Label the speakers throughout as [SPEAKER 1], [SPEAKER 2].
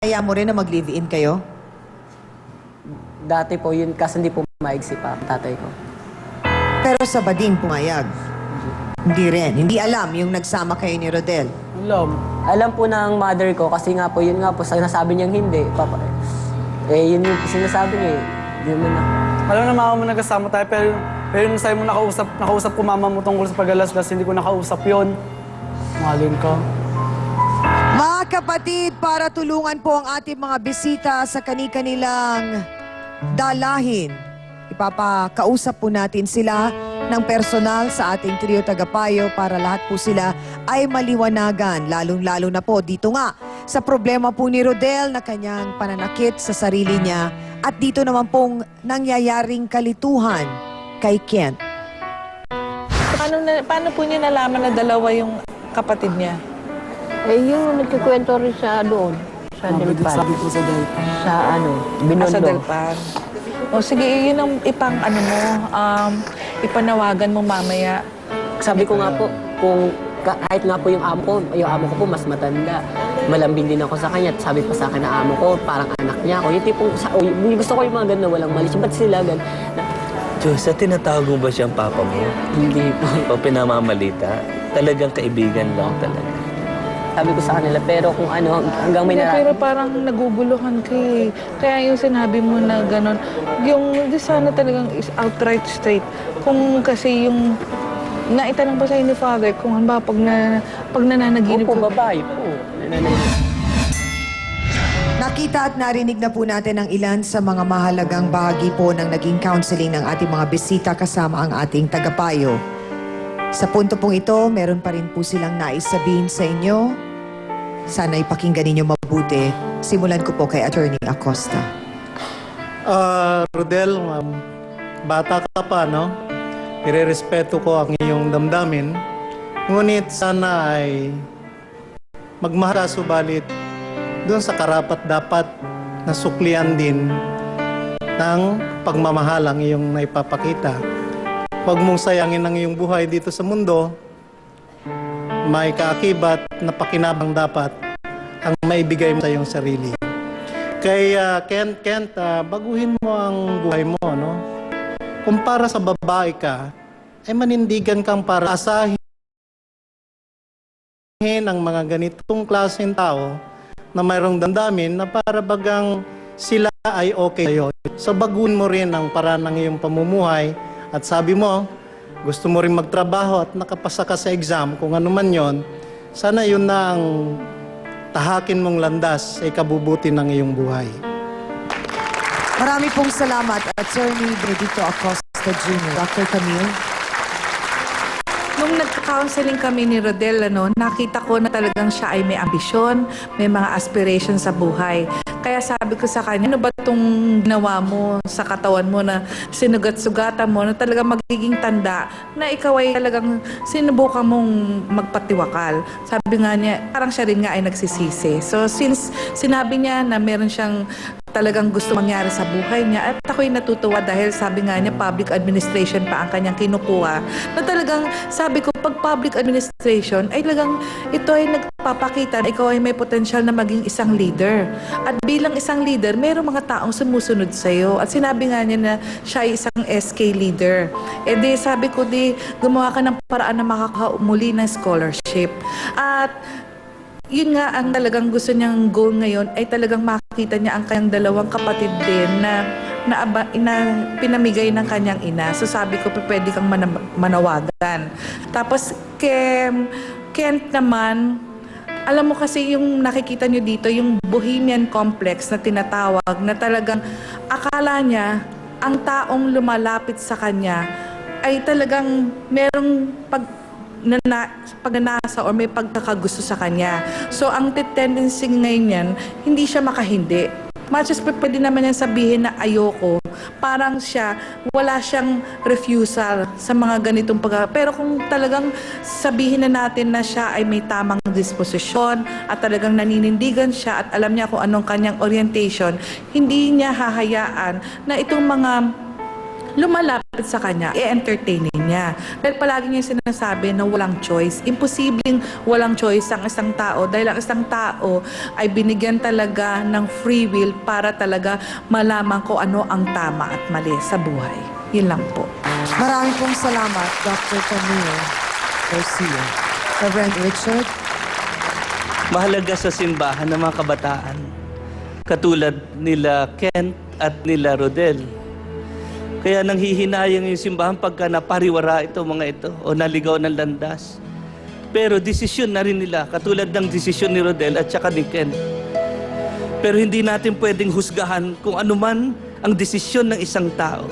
[SPEAKER 1] Kaya mo rin na mag-live-in kayo?
[SPEAKER 2] Dati po yun, kasi hindi po maigsi pa ang tatay ko.
[SPEAKER 1] Pero sa bading pumayag? Hindi rin. Hindi alam yung nagsama kayo ni Rodel?
[SPEAKER 2] Alam po ng mother ko kasi nga po, yun nga po, sinasabi niyang hindi. Papa, yun yung sinasabi niya eh. Yun na.
[SPEAKER 3] Alam na mama mo nagkasama tayo, pero yung sa'yo mo nakausap ko mama mo tungkol sa pag-alaslas, hindi ko nakausap yun. Mahalin ka.
[SPEAKER 1] Mga kapatid, para tulungan po ang ating mga bisita sa kani-kanilang dalahin, ipapakausap po natin sila ng personal sa ating trio tagapayo para lahat po sila ay maliwanagan, lalong-lalo na po dito nga sa problema po ni Rodel na kanyang pananakit sa sarili niya at dito naman pong nangyayaring kalituhan kay Kent.
[SPEAKER 4] Paano po niya nalaman na dalawa yung kapatid niya?
[SPEAKER 5] Yung nagkikwento rin sa doon, sa Delpan.
[SPEAKER 3] Sabi ko sa Delpan.
[SPEAKER 5] Sa Binondo.
[SPEAKER 4] Sa Delpan. O sige, yun ang ipanawagan mo mamaya.
[SPEAKER 2] Sabi ko nga po, kung kahit nga po yung amo ko po mas matanda. Malambing din ako sa kanya. Sabi pa sa akin na amo ko, parang anak niya ako. Yung tipong, gusto ko yung mga ganun na walang mali. Ba't sila ganun?
[SPEAKER 6] Diyos, tinatawag mo ba siyang papa mo?
[SPEAKER 2] Hindi po.
[SPEAKER 6] O pinamamalita? Talagang kaibigan lang talaga.
[SPEAKER 2] Sabi ko sa kanila, pero kung ano, hanggang may
[SPEAKER 4] Pero parang naguguluhan ka eh. Kaya yung sinabi mo na gano'n, yung di sana talagang is outright straight. Kung kasi yung naitanong pa sa'yo ni Father, kung ano ba pag nananaginip
[SPEAKER 2] Opo, babae po.
[SPEAKER 1] Nakita at narinig na po natin ang ilan sa mga mahalagang bahagi po ng naging counseling ng ating mga bisita kasama ang ating tagapayo. Sa punto pong ito, meron pa rin po silang nais sabihin sa inyo. Sana ipakinggan ninyo mabuti. Simulan ko po kay Attorney Acosta.
[SPEAKER 7] Rodel, bata ka pa, no? Irerespeto ko ang iyong damdamin. Ngunit sana ay magmahal ka, subalit doon sa karapat-dapat na suklian din ng pagmamahal ang iyong naipapakita. Huwag mong sayangin ang iyong buhay dito sa mundo. May kaakibat na pakinabang dapat ang maibigay mo sa iyong sarili. Kaya Kent, baguhin mo ang buhay mo, no? Kung para sa babae ka, ay manindigan kang para asahin ang mga ganitong klaseng tao na mayroong damdamin na para bagang sila ay okay sa'yo. So baguhin mo rin ang paraan ng iyong pamumuhay. At sabi mo, gusto mo rin magtrabaho at nakapasa ka sa exam, kung ano man yon, sana yun na ang tahakin mong landas sa ikabubuti ng iyong buhay.
[SPEAKER 1] Marami pong salamat, Attorney Benedicto Acosta Jr. Dr. Camille.
[SPEAKER 4] Nung nagka-counseling kami ni Rodel, nakita ko na talagang siya ay may ambisyon, may mga aspirations sa buhay. Kaya sabi ko sa kanya, ano ba itong ginawa mo sa katawan mo na sinugat-sugatan mo na talagang magiging tanda na ikaw ay talagang sinubukan mong magpatiwakal. Sabi nga niya, parang siya rin nga ay nagsisisi. So since sinabi niya na meron siyang talagang gusto mangyari sa buhay niya, at ako'y natutuwa dahil sabi nga niya public administration pa ang kanyang kinukuha, na talagang sabi ko pag public administration ay talagang ito ay nagpapakita na ikaw ay may potensyal na maging isang leader. At bilang isang leader, mayroong mga taong sumusunod sa iyo. At sinabi nga niya na siya ay isang SK leader. E di sabi ko, di gumawa ka ng paraan na makakaumuli ng scholarship. At yun nga ang talagang gusto niyang goal ngayon ay talagang makita niya ang kanyang dalawang kapatid din na pinamigay ng kanyang ina. So sabi ko, pwede kang manawagan. Tapos Kent naman, alam mo kasi yung nakikita nyo dito, yung Bohemian Complex na tinatawag, na talagang akala niya ang taong lumalapit sa kanya ay talagang merong pagnanasa o may pagkakagusto sa kanya. So ang tendency ngayon yan, hindi siya makahindi. Much as pwede naman yan sabihin na ayoko, parang siya, wala siyang refusal sa mga ganitong pero kung talagang sabihin na natin na siya ay may tamang disposisyon at talagang naninindigan siya at alam niya kung anong kanyang orientation, hindi niya hahayaan na itong mga lumalapit sa kanya, i-entertainin niya. Dahil palagi niya sinasabi na walang choice. Imposibleng walang choice ang isang tao dahil ang isang tao ay binigyan talaga ng free will para talaga malaman ko ano ang tama at mali sa buhay. Yun lang po.
[SPEAKER 1] Maraming pong salamat, Dr. Camille Garcia. Reverend Richard.
[SPEAKER 6] Mahalaga sa simbahan ng mga kabataan, katulad nila Kent at nila Rodel. Kaya nanghihinayang yung simbahan pagka napariwara ito mga ito o naligaw ng landas. Pero desisyon na rin nila, katulad ng desisyon ni Rodel at saka ni Kent. Pero hindi natin pwedeng husgahan kung anuman ang desisyon ng isang tao.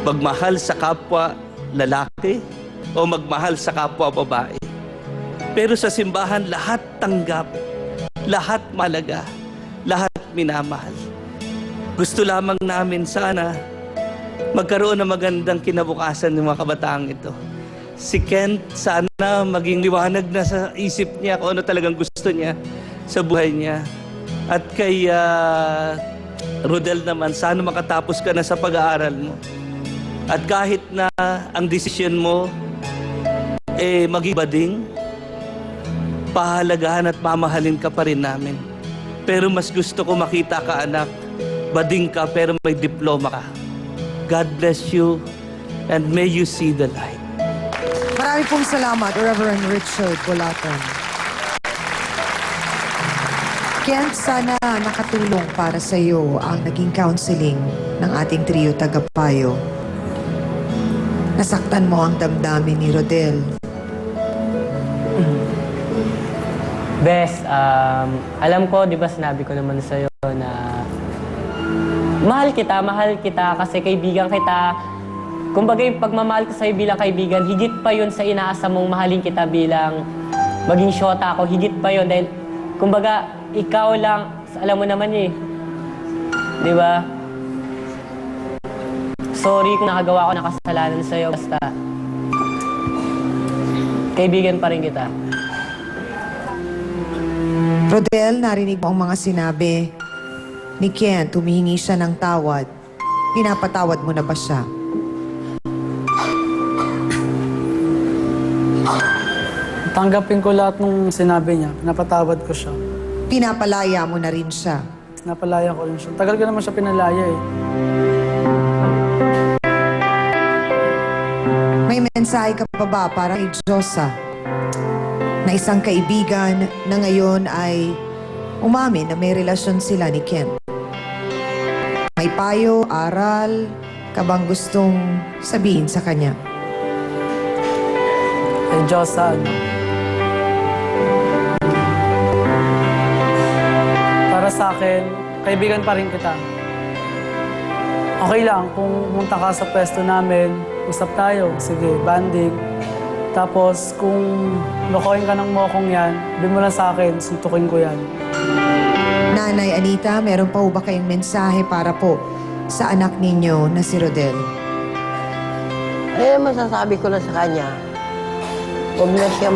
[SPEAKER 6] Magmahal sa kapwa lalaki o magmahal sa kapwa babae. Pero sa simbahan, lahat tanggap, lahat malaga, lahat minamahal. Gusto lamang namin sana magkaroon ng magandang kinabukasan ng mga kabataang ito. Si Kent, sana maging liwanag na sa isip niya kung ano talagang gusto niya sa buhay niya. At kay Rodel naman, sana makatapos ka na sa pag-aaral mo. At kahit na ang desisyon mo maging bading, pahalagahan at mamahalin ka pa rin namin. Pero mas gusto ko makita ka, anak, bading ka pero may diploma ka. God bless you and may you see the light.
[SPEAKER 1] Maraming pong salamat, Reverend Richard Bolatan. Kent, sana nakatulong para sa iyo ang naging counseling ng ating trio tagapayo. Nasaktan mo ang damdamin ni Rodel.
[SPEAKER 2] Bes, alam ko, di ba sinabi ko naman sa'yo na mahal kita kasi kaibigan kita. Kumbaga yung pagmamahal ko sa'yo bilang kaibigan, higit pa yun sa inaasa mong mahalin kita bilang maging syota ako, higit pa yun dahil kumbaga ikaw lang, alam mo naman eh, di ba? Sorry kung nakagawa ko ng kasalanan sa'yo, basta kaibigan pa rin kita.
[SPEAKER 1] Rodel, narinig mo ang mga sinabi ni Kent, humihingi siya ng tawad. Pinapatawad mo na ba siya?
[SPEAKER 3] Tanggapin ko lahat ng sinabi niya. Napatawad ko siya.
[SPEAKER 1] Pinapalaya mo na rin siya.
[SPEAKER 3] Napalaya ko rin siya. Tagal ko naman siya pinalaya eh.
[SPEAKER 1] May mensahe ka pa ba para kay Josa na isang kaibigan na ngayon ay umamin na may relasyon sila ni Kent? May payo, aral, ka bang gustong sabihin sa kanya?
[SPEAKER 3] Kay Josa, para sa akin, kaibigan pa rin kita. Okay lang kung pumunta ka sa pwesto namin, usap tayo, sige, banding. Tapos kung lokohin ka ng mokong yan, sabihin mo lang sa akin, suntukin ko yan.
[SPEAKER 1] Nanay Anita, meron pa ba kayong mensahe para po sa anak ninyo na si Rodel?
[SPEAKER 5] Masasabi ko na sa kanya, huwag na siya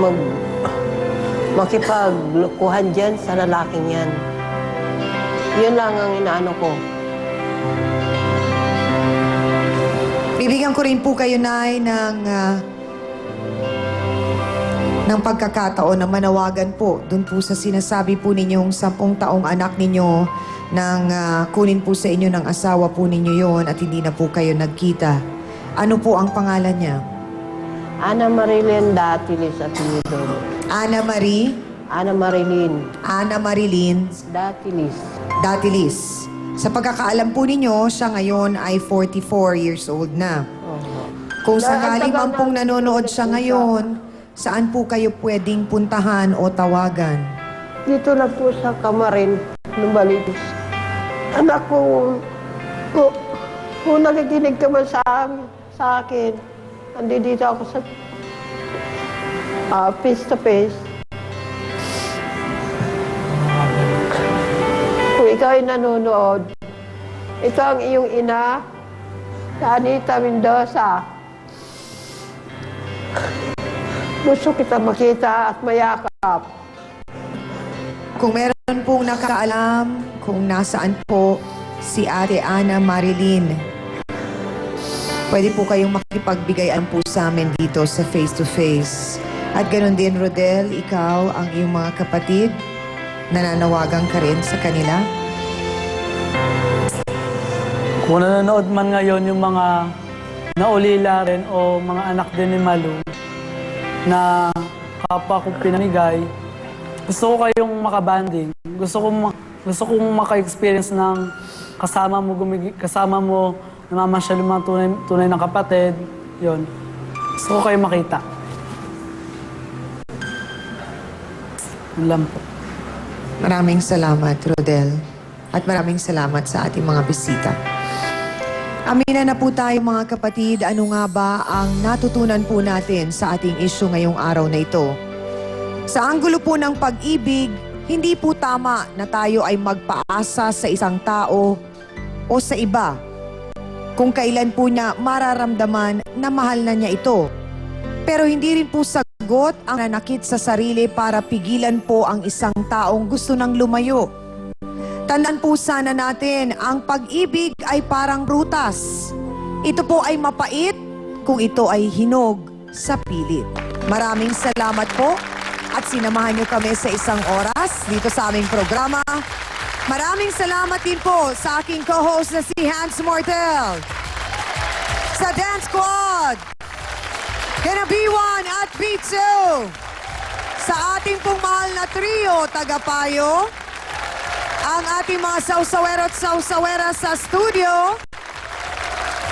[SPEAKER 5] makipaglukuhan dyan sa lalaking yan. Yun lang ang inaano ko.
[SPEAKER 1] Bibigyan ko rin po kayo, Nay, ng pagkakataon na manawagan po dun po sa sinasabi po ninyong 10 taong anak ninyo nang kunin po sa inyo ng asawa po ninyo yon at hindi na po kayo nagkita. Ano po ang pangalan niya?
[SPEAKER 5] Ana Marilyn Datilis at Nidon.
[SPEAKER 1] Ana Marie?
[SPEAKER 5] Ana Marilyn
[SPEAKER 1] Ana Marilyn
[SPEAKER 5] Datilis.
[SPEAKER 1] Datilis. Sa pagkakaalam po ninyo, siya ngayon ay 44 years old na. Kung sakali man pong nanonood siya ngayon, saan po kayo pwedeng puntahan o tawagan?
[SPEAKER 5] Dito na po sa Kamarin, Lumalitis. Anak ko, kung nakikinig ka man sa akin, andito ako sa face to face. Kung ikaw ay nanonood, ito ang iyong ina, si Anita Mendoza. Gusto kita makita at mayakap.
[SPEAKER 1] Kung meron pong nakakaalam kung nasaan po si Ate Ana Marilyn, pwede po kayong makipagbigayan po sa amin dito sa face-to-face. At ganoon din, Rodel, ikaw, ang iyong mga kapatid, nananawagan ka rin sa kanila?
[SPEAKER 3] Kung nanonood man ngayon yung mga naulila rin o mga anak din ni Malu na kapwa ko pinamigay, gusto ko kayong makabanding. Gusto kong maka-experience ng kasama mo namamasyal yung mga tunay ng kapatid. Yun. Gusto ko kayo makita. Yun lang po.
[SPEAKER 1] Maraming salamat, Rodel. At maraming salamat sa ating mga bisita. Amina na po tayo mga kapatid, ano nga ba ang natutunan po natin sa ating issue ngayong araw na ito? Sa anggulo po ng pag-ibig, hindi po tama na tayo ay magpaasa sa isang tao o sa iba kung kailan po niya mararamdaman na mahal na niya ito. Pero hindi rin po sagot ang nanakit sa sarili para pigilan po ang isang taong gusto nang lumayo. Tandaan po sana natin, ang pag-ibig ay parang prutas. Ito po ay mapait kung ito ay hinog sa pilit. Maraming salamat po at sinamahan niyo kami sa isang oras dito sa aming programa. Maraming salamat din po sa aking co-host na si Hans Mortel. Sa Dance Squad, Gana B1 at B2. Sa ating pong mahal na trio, Tagapayo. Ang ating mga sausawero at sausawera sa studio.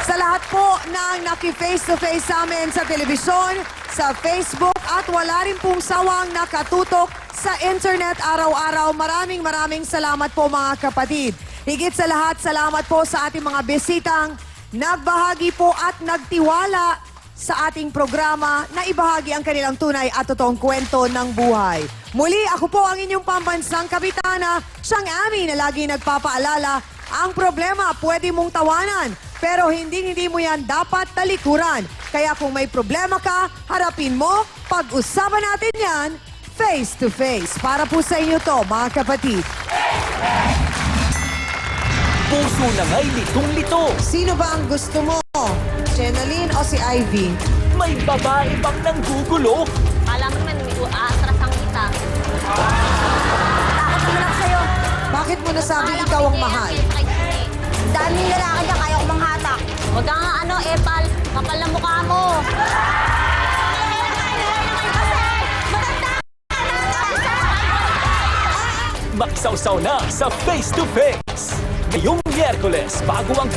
[SPEAKER 1] Sa lahat po ng naki-face-to-face sa amin sa telebisyon, sa Facebook at wala rin pong sawang nakatutok sa internet araw-araw. Maraming salamat po mga kapatid. Higit sa lahat, salamat po sa ating mga bisitang nagbahagi po at nagtiwala sa ating programa na ibahagi ang kanilang tunay at totoong kwento ng buhay. Muli, ako po ang inyong pambansang kapitana, siyang Ami na lagi nagpapaalala, ang problema pwede mong tawanan, pero hindi mo yan dapat talikuran. Kaya kung may problema ka, harapin mo, pag-usapan natin yan face to face. Para po sa inyo to, mga kapatid.
[SPEAKER 8] Puso na nga'y litong-lito.
[SPEAKER 1] Sino ba ang gusto mo? Jenaline o si Ivy?
[SPEAKER 8] May babae bang nanggugulo?
[SPEAKER 9] Kala mo naman, aasrasan kita. Takot naman ako sa'yo.
[SPEAKER 1] Bakit mo nasabing ikaw ang mahal?
[SPEAKER 9] Daming lalaki dyan, kaya ko manghatak. Huwag ka nga Epal. Kapal na mukha mo.
[SPEAKER 8] Magsawsaw na sa Face to Face. Ngayong Miyerkules, bago ang